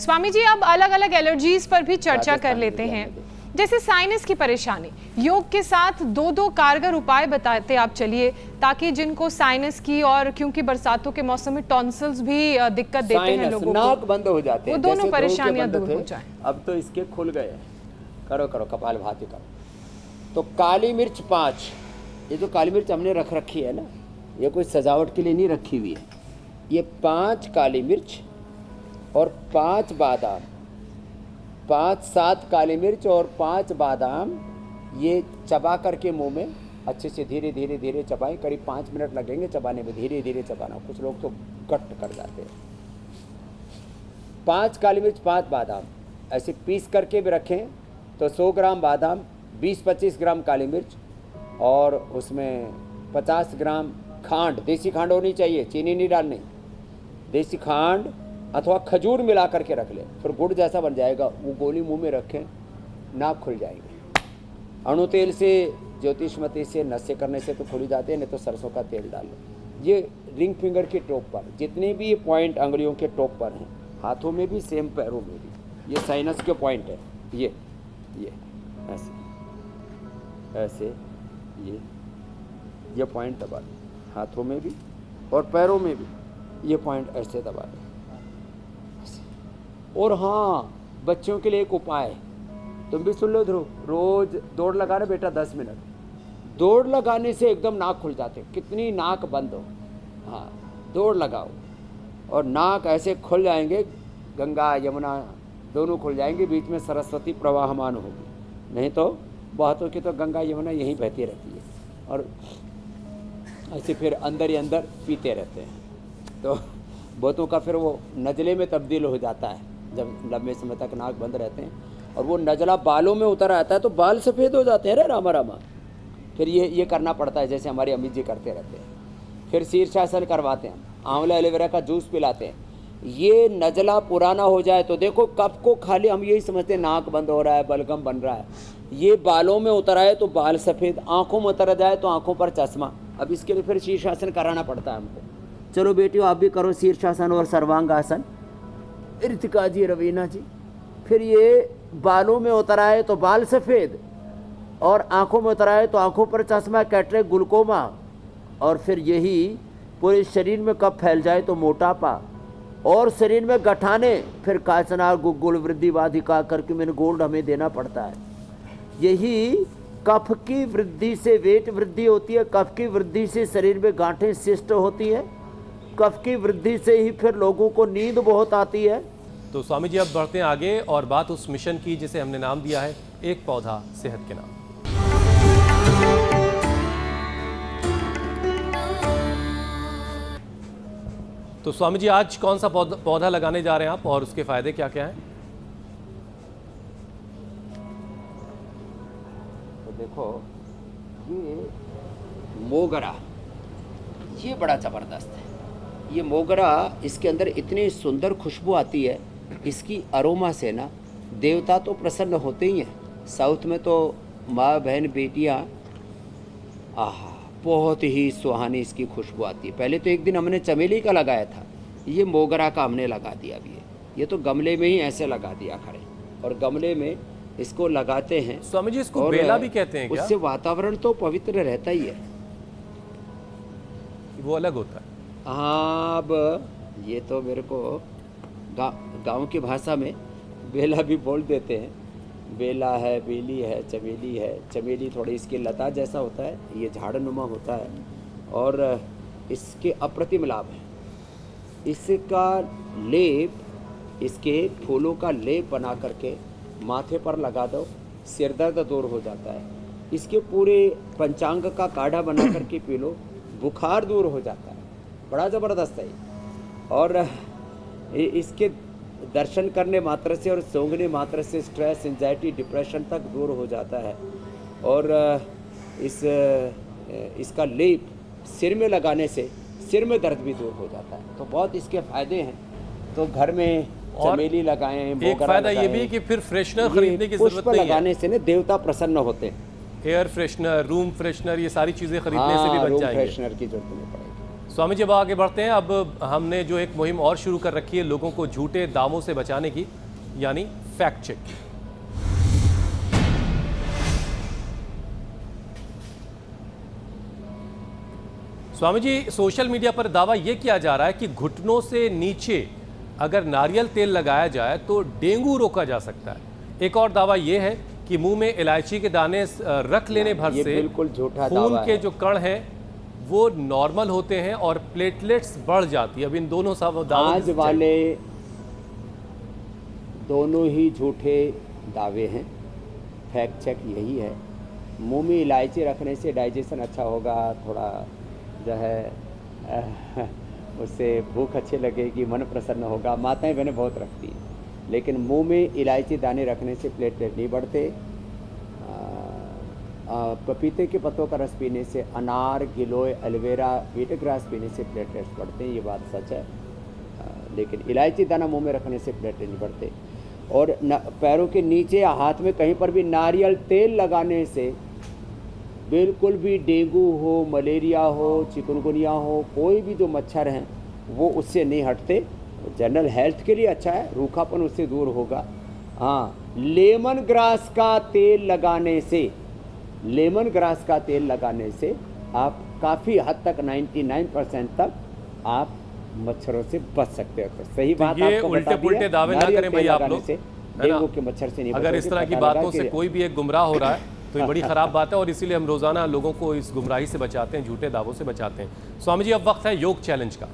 स्वामी जी, अब अलग अलग एलर्जीज पर भी चर्चा कर लेते हैं। जैसे साइनस की परेशानी, योग के साथ दो कारगर उपाय बताते आप चलिए, ताकि जिनको साइनस की, और क्योंकि बरसातों के मौसम में टॉन्सिल्स भी दिक्कत देते हैं लोगों को, नाक बंद हो जाते हैं, वो दोनों परेशानियां दूर हो जाए। अब तो इसके खुल गए। करो करो कपाल भाती करो। तो काली मिर्च 5, ये जो काली मिर्च हमने रख रखी है ना, ये कोई सजावट के लिए नहीं रखी हुई है। ये 5 काली मिर्च और 5 बादाम, 5-7 काली मिर्च और 5 बादाम, ये चबा करके मुंह में अच्छे से धीरे धीरे धीरे चबाएं। करीब 5 मिनट लगेंगे चबाने में, धीरे धीरे चबाना। कुछ लोग तो कट कर जाते हैं। 5 काली मिर्च 5 बादाम ऐसे पीस करके भी रखें तो 100 ग्राम बादाम, 20-25 ग्राम काली मिर्च और उसमें 50 ग्राम खांड, देसी खांड होनी चाहिए, चीनी नहीं डालनी, देसी खांड अथवा खजूर मिला करके रख लें। फिर गुड़ जैसा बन जाएगा, वो गोली मुंह में रखें, नाक खुल जाएंगे। अणु तेल से, ज्योतिषमती से, नस्य करने से तो खुल जाते हैं, नहीं तो सरसों का तेल डाल लो। ये रिंग फिंगर के टॉप पर, जितने भी पॉइंट अंगुलियों के टॉप पर हैं, हाथों में भी सेम, पैरों में भी, ये साइनस के पॉइंट है। ये ऐसे ऐसे ये पॉइंट दबा लो, हाथों में भी और पैरों में भी ये पॉइंट ऐसे दबा लो। और हाँ, बच्चों के लिए एक उपाय, तुम भी सुन लो ध्रुव, रोज दौड़ लगाना बेटा 10 मिनट। दौड़ लगाने से एकदम नाक खुल जाते, कितनी नाक बंद हो, हाँ दौड़ लगाओ और नाक ऐसे खुल जाएंगे, गंगा यमुना दोनों खुल जाएंगे, बीच में सरस्वती प्रवाहमान होगी। नहीं तो बहुतों की तो गंगा यमुना यहीं बहती रहती है और ऐसे फिर अंदर ही अंदर पीते रहते हैं, तो बहुतों का फिर वो नजले में तब्दील हो जाता है जब लंबे समय तक नाक बंद रहते हैं, और वो नजला बालों में उतर आता है तो बाल सफ़ेद हो जाते हैं। रे रामा रामा, फिर ये करना पड़ता है, जैसे हमारी अम्मी जी करते रहते हैं। फिर शीर्षासन करवाते हैं, आंवला एलोवेरा का जूस पिलाते हैं। ये नजला पुराना हो जाए तो देखो, कफ को खाली हम यही समझते हैं नाक बंद हो रहा है, बलगम बन रहा है, ये बालों में उतर आए तो बाल सफ़ेद, आँखों में उतर जाए तो आँखों पर चश्मा। अब इसके लिए फिर शीर्षासन कराना पड़ता है हमको। चलो बेटियों, आप भी करो शीर्षासन और सर्वांगासन, ऋतिका जी, रवीना जी। फिर ये बालों में उतर आए तो बाल सफ़ेद, और आँखों में उतर आए तो आँखों पर चश्मा, कैटरेक्ट, ग्लूकोमा, और फिर यही पूरे शरीर में कब फैल जाए तो मोटापा, और शरीर में गठाने, फिर काचनार, गुग्गुल, वृद्धि बाधिका करके मैंने गोल्ड हमें देना पड़ता है। यही कफ की वृद्धि से वेट वृद्धि होती है, कफ की वृद्धि से शरीर में गांठें शिष्ट होती है, कफ की वृद्धि से ही फिर लोगों को नींद बहुत आती है। तो स्वामी जी अब बढ़ते हैं आगे और बात उस मिशन की जिसे हमने नाम दिया है एक पौधा सेहत के नाम। तो स्वामी जी आज कौन सा पौधा लगाने जा रहे हैं आप और उसके फायदे क्या क्या हैं? तो देखो, ये मोगरा, ये बड़ा ज़बरदस्त है। ये मोगरा, इसके अंदर इतनी सुंदर खुशबू आती है, इसकी अरोमा से ना देवता तो प्रसन्न होते ही हैं। साउथ में तो माँ बहन बेटियाँ, आहा, बहुत ही सुहानी इसकी खुशबू आती है। पहले तो एक दिन हमने चमेली का लगाया था, ये मोगरा का हमने लगा दिया अभी। ये तो गमले में ही ऐसे लगा दिया खड़े, और गमले में इसको लगाते हैं। स्वामी जी इसको बेला भी कहते हैं क्या? उससे वातावरण तो पवित्र रहता ही है, वो अलग होता है। हाँ, अब ये तो मेरे को गांव की भाषा में बेला भी बोल देते हैं। बेला है, बेली है, चमेली है। चमेली थोड़ी इसकी लता जैसा होता है, ये झाड़नुमा होता है, और इसके अप्रतिम लाभ हैं। इसका लेप, इसके फूलों का लेप बना करके माथे पर लगा दो, सिर दर्द दूर हो जाता है। इसके पूरे पंचांग का काढ़ा बना करके पी लो, बुखार दूर हो जाता है। बड़ा ज़बरदस्त है। और इसके दर्शन करने मात्र से और सूंघने मात्र से स्ट्रेस, एंजाइटी, डिप्रेशन तक दूर हो जाता है। और इसका लेप सिर में लगाने से सिर में दर्द भी दूर हो जाता है। तो बहुत इसके फ़ायदे हैं। तो घर में चमेली लगाएं, एक फ़ायदा ये भी कि फिर फ्रेशनर खरीदने की ज़रूरत नहीं है। लगाने से ना देवता प्रसन्न होते हैं। एयर फ्रेशनर, रूम फ्रेशनर, ये सारी चीज़ें खरीदने से भी बच जाएंगे। फ्रेशनर की जरूरत नहीं पड़ेगी। स्वामी जी अब आगे बढ़ते हैं। अब हमने जो एक मुहिम और शुरू कर रखी है लोगों को झूठे दावों से बचाने की, यानी fact check. Swami ji, social media पर दावा यह किया जा रहा है कि घुटनों से नीचे अगर नारियल तेल लगाया जाए तो डेंगू रोका जा सकता है। एक और दावा यह है कि मुंह में इलायची के दाने रख लेने भर ये से बिल्कुल झूठा खून दावा के है। जो कण हैं वो नॉर्मल होते हैं और प्लेटलेट्स बढ़ जाती है। अब इन दोनों दावों आज की वाले दोनों ही झूठे दावे हैं। फैक्ट चेक यही है। मुंह में इलायची रखने से डाइजेशन अच्छा होगा, थोड़ा जो है उससे भूख अच्छी लगेगी, मन प्रसन्न होगा। माताएं बहनें बहुत रखती हैं, लेकिन मुंह में इलायची दाने रखने से प्लेटलेट नहीं बढ़ते। पपीते के पत्तों का रस पीने से, अनार, गिलोय, एलोवेरा, वीटग्रास पीने से प्लेटलेट्स बढ़ते हैं, ये बात सच है। लेकिन इलायची दाना मुंह में रखने से प्लेटलेट नहीं बढ़ते। और पैरों के नीचे या हाथ में कहीं पर भी नारियल तेल लगाने से बिल्कुल भी डेंगू हो, मलेरिया हो, चिकनगुनिया हो, कोई भी जो मच्छर हैं वो उससे नहीं हटते। जनरल हेल्थ के लिए अच्छा है, रूखापन उससे दूर होगा। हाँ, लेमन ग्रास का तेल लगाने से, लेमन ग्रास का तेल लगाने से आप काफ़ी हद तक 99% तक आप मच्छरों से बच सकते हो। तो सही बात ये आपको उल्टे बता दी है। पुल्टे दावे ना नारियल करें तेल भाई आप लगाने लोग, से है ना? डेंगू के मच्छर से नहीं अगर बचोगे। इस तरह की पता लगा बातों से कि- कोई भी एक गुमराह हो रहा है तो ये बड़ी ख़राब बात है और इसीलिए हम रोज़ाना लोगों को इस गुमराही से बचाते हैं, झूठे दावों से बचाते हैं। स्वामी जी, अब वक्त है योग चैलेंज का।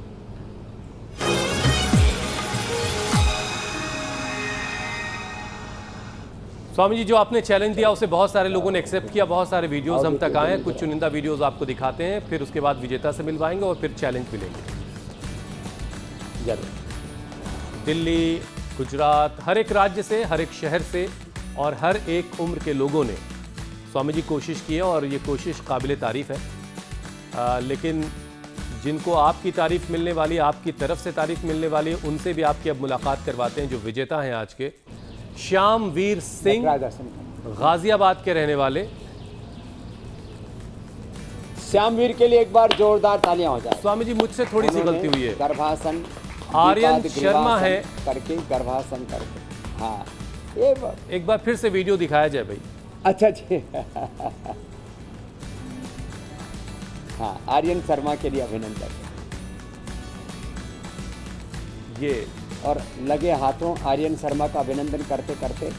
स्वामी जी, जो आपने चैलेंज दिया उसे बहुत सारे लोगों ने एक्सेप्ट किया, बहुत सारे वीडियोस हम तक आए हैं। कुछ चुनिंदा वीडियोस आपको दिखाते हैं, फिर उसके बाद विजेता से मिलवाएंगे और फिर चैलेंज भी लेंगे। जरूर। दिल्ली, गुजरात, हर एक राज्य से, हर एक शहर से और हर एक उम्र के लोगों ने स्वामी जी कोशिश की है और ये कोशिश काबिल तारीफ़ है। लेकिन जिनको आपकी तारीफ़ मिलने वाली, आपकी तरफ से तारीफ़ मिलने वाली, उनसे भी आपकी अब मुलाकात करवाते हैं। जो विजेता हैं आज के, श्यामवीर सिंह, गाजियाबाद के रहने वाले। श्यामवीर के लिए एक बार जोरदार तालियां हो जाए। स्वामी जी, मुझसे थोड़ी सी गलती हुई है। गर्भासन, आर्यन विपाद शर्मा ग्रीवासन है। करके गर्भासन करके। हाँ, ये एक बार फिर से वीडियो दिखाया जाए भाई। अच्छा जी। हाँ, आर्यन शर्मा के लिए अभिनंदन। ये और लगे हाथों आर्यन शर्मा का अभिनंदन करते करते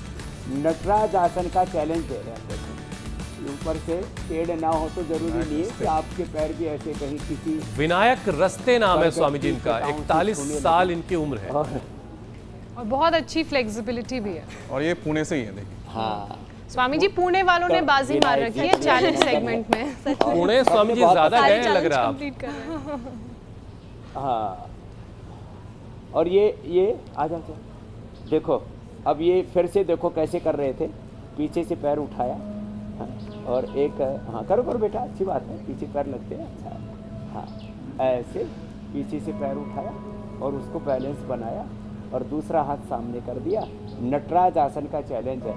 नटराज आसन का चैलेंज दे रहे हैं। देखो, ऊपर से पेड़ ना हो तो जरूरी नहीं है कि आपके पैर भी ऐसे कहीं किसी। विनायक रस्ते नाम है स्वामी जी इनका, 41 साल इनकी उम्र है और बहुत अच्छी फ्लेक्सिबिलिटी भी है। और ये पुणे से ही है, देखिए। हाँ, स्वामी जी, पुणे वालों ने बाजी मार रखी है चैलेंज सेगमेंट में। पुणे स्वामी जी ज्यादा गए हैं लग रहा है आप। कंप्लीट कर रहे हैं। हाँ, और ये आ जाओ। देखो, अब ये फिर से देखो कैसे कर रहे थे। पीछे से पैर उठाया। हाँ, और एक, हाँ करो करो बेटा, अच्छी बात है, पीछे पैर लगते हैं। अच्छा, हाँ, ऐसे पीछे से पैर उठाया और उसको बैलेंस बनाया और दूसरा हाथ सामने कर दिया। नटराज आसन का चैलेंज है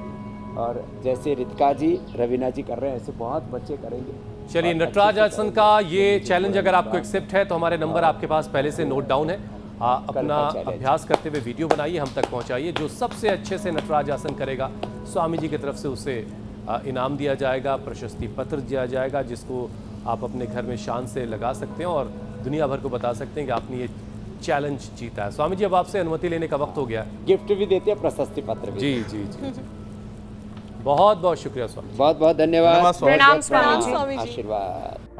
और जैसे रितिका जी, रवीना जी कर रहे हैं, ऐसे बहुत बच्चे करेंगे। चलिए, और नटराज अच्छे से आसन का ये चैलेंज अगर आपको एक्सेप्ट है तो हमारे नंबर आपके पास पहले से नोट डाउन है। अपना चैलेंज। अभ्यास करते हुए वीडियो बनाइए, हम तक पहुंचाइए। जो सबसे अच्छे से नटराज आसन करेगा, स्वामी जी की तरफ से उसे इनाम दिया जाएगा, प्रशस्ति पत्र दिया जाएगा, जिसको आप अपने घर में शान से लगा सकते हैं और दुनिया भर को बता सकते हैं कि आपने ये चैलेंज जीता है। स्वामी जी, अब आपसे अनुमति लेने का वक्त हो गया है। गिफ्ट भी देते हैं, प्रशस्ति पत्र भी। जी जी जी, जी। बहुत बहुत शुक्रिया स्वामी। बहुत बहुत धन्यवाद। धन्यवाद स्वामी। प्रणाम स्वामी जी। आशीर्वाद।